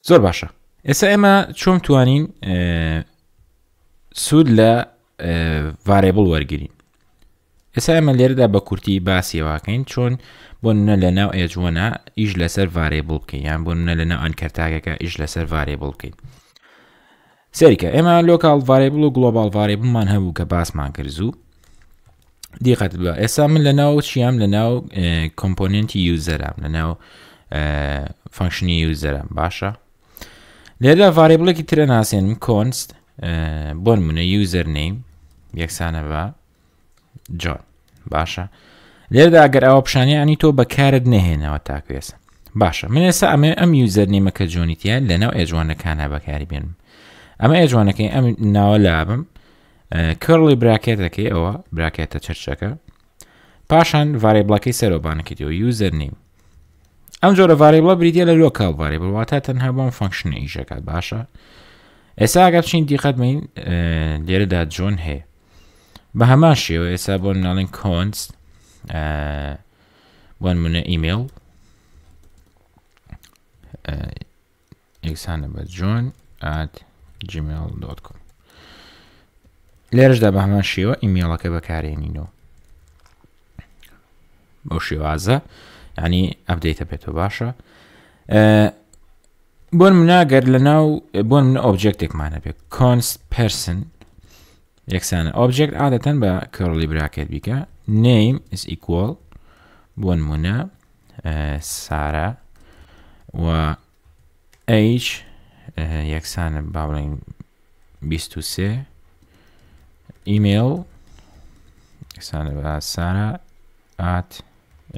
زۆر باشە ئێستا ئێمە چۆن توانین سوود لە ڤارێبڵ وەرگین ئێستا ئێمە لێرەدا بە کورتی باسیەوەکەین چۆن بۆ نە لە ناو ئێجوەنە ئیش لەسەر ڤارێبڵ بکەین یان بۆ نە لە ناو ئەنکەرتاگەکە ئیش لەسەر ڤارێبڵ بکەین سەریکە ئێمە لۆکاڵ ڤارێبڵ و گلۆبال ڤارێبڵمان هەبوو کە باسمان کرد زوو دیقەت بە ئێستا من لە ناو چیام لە ناو کۆمپۆننتی یوزەرام لە ناو فانکشنی یوزەرم باشە لێرە ڤارێبڵێکی ترە ناسێنم کۆنست بۆ نمونە یوزەر نیم یەکسانە بە جۆن باشە لێرەدا ئەگەر ئەوە پیشانیانی تۆ بەکارت نەهێنەوە تاکوێسە باشە من ئێستا ئەم یوزەر نیمە کە جۆنیتیان لە ناو ئێجوانەکانە بەکاری بێنم ئەمە ئێجوانەکەی ئەم ناوە لابم کڕڵی براکێتەکەی ئەوە براکێتە چرچەکە پاشان ڤارێبڵەکەی سەرۆبانەکەیەوە یوزەر نیم ئەم جۆرە ڤارێبڵە بریتە لە لۆکاڵ ڤارێبڵ واتە تەنها بۆم فانکشنە ئیشەکات باشە ئێستا ئەگەر بچین دیقەت بکەین لێرەدا جۆن هەیە بە هەمان شێوە ئێستا بۆ ناڵین کۆنست بۆ نمونە ئیمێل یەکسانە بە جۆن @gmail.com لێرەشدا بە هەمان شێوە ئیمێڵەکە بەکارێنینەوە بۆ شێوازە ینی ئەپدەیتە بێتەوە باشە بۆ مناگەر لە ناو بۆ منە ئۆبجێکتێکمانە بێت کۆنست پرسن یەکسانە ئۆبجێکت عادەتەن بە کڕڵی براکێت بیکە name is equal بۆ نمونە سارە و age یەکسانە با بڵێن 23 ئیمێل یەکسانە بە سارە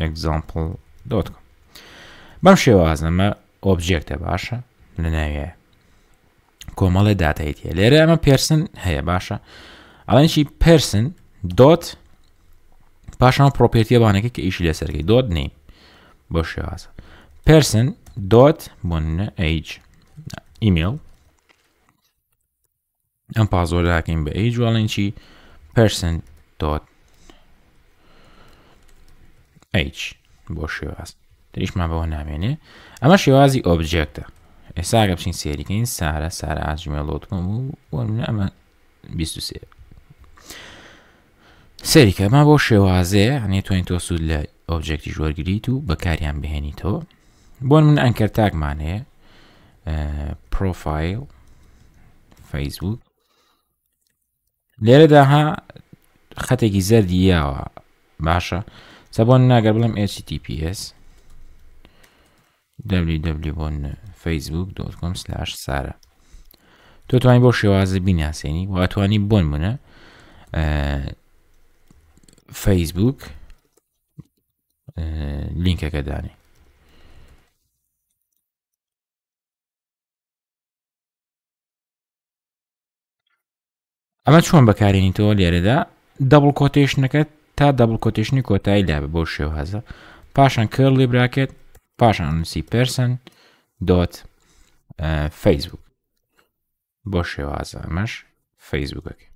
@example.com بەم شێوازنەمە ئۆبجێکتە باشە لە ناوێ کۆمەڵی داتاییتە لێرە ئەمە پرسن هەیە باشە ئەڵەنشی پرسن دۆت پاشان پرۆپێتیەوانەکە کە ئیشی لەسەرکەی دۆت نیم بۆ شێوازە پرسن دۆت بۆ نە ئەیج ئیمێل ئەم پازۆرداکەین بە ئەیج وڵێنچی پرسن دۆت ئەیج بۆ شێواز دریشمان بەوە نامێنێ ئەمە شێوازی ئۆبجێکتە ئێستا ئەگە بچین سێریکەین سارە @gmail.com و ئەمە 23 سەریکە ئەمە بۆ شێوازەیە هەنێ توانین تۆ سوود لە ئۆبجێکتی وەرگریت و بەکاریان بهێنیتەوە بۆ من ئەنکەرتاگمان هەیە پرۆفایل فەیسبوک لێرەدا ها خەتێکی زەردی یاوە باشە سەبۆن ناگەر بڵم https www.facebook.com/sara تۆ توانی بۆ شێوازە بیناسیێنی و ئەتوانی بۆن منە فەیسبوک لینکەکە دانی ئەمە چۆن بەکارێنیتەوە لێرەدا دەبڵ کۆتێشنەکە تا دەبڵ کۆتێشنی کۆتایی لابێ بۆ شێوازە پاشان کڕڵی براکێت پاشان نووسی پرسن دۆت فەیسبوک بۆ شێوازە ئەمەش فەیسبوکەکە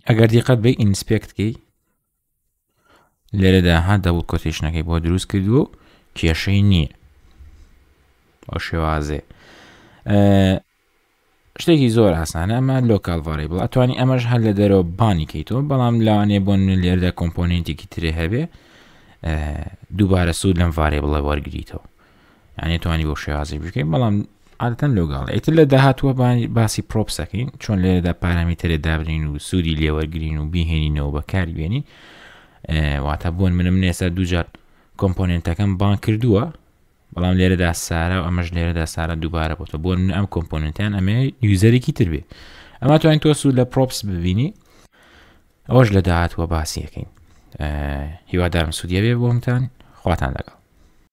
ئەگەر دیقەت بێ ئینسپێکتکەی لێرەدا ها دەبڵ کۆتێشنەکەی بۆ دروست کردووە کێشەی نییە بۆ شێوازێ شتێکی زۆر ئاسانە ئەمە لۆکاڵ ڤارێبڵ ئەتوانی ئەمەش هەر لە دەرەوە بانی کەیتەوە بەڵام لەوانێ بۆ لێرەدا کۆمپۆننتێکی ترێ هەبێ دووبارە سوود لەم ڤارێبڵە وەرگریتەوە یعنی توانی بۆ شێوازی بکەین بەڵام عادەتەن لۆگاڵ ئیتر لە داهاتووە باسی پرۆپسەکەین چۆن لێرەدا پارامێترێ دابرین و سوودی لێوەرگرین و بیهێنینەوە بەکاری بێنین واتە بۆن منم نێستا دووجار کۆمپۆننتەکەم بان کردووە بەڵام لێرەدا سارە و ئەمەش لێرەدا سارە دووبارە بۆتە بۆ من ئەم کۆمپۆننتیان ئەمێ یوزەرێکی تر بێ ئەمە توانین تۆ سوود لە پرۆپس ببینی ئەوەش لە داهاتوە باسیەکەین هیوادارم سوودیە بێ بۆ هەمتان خواتان لەگەڵ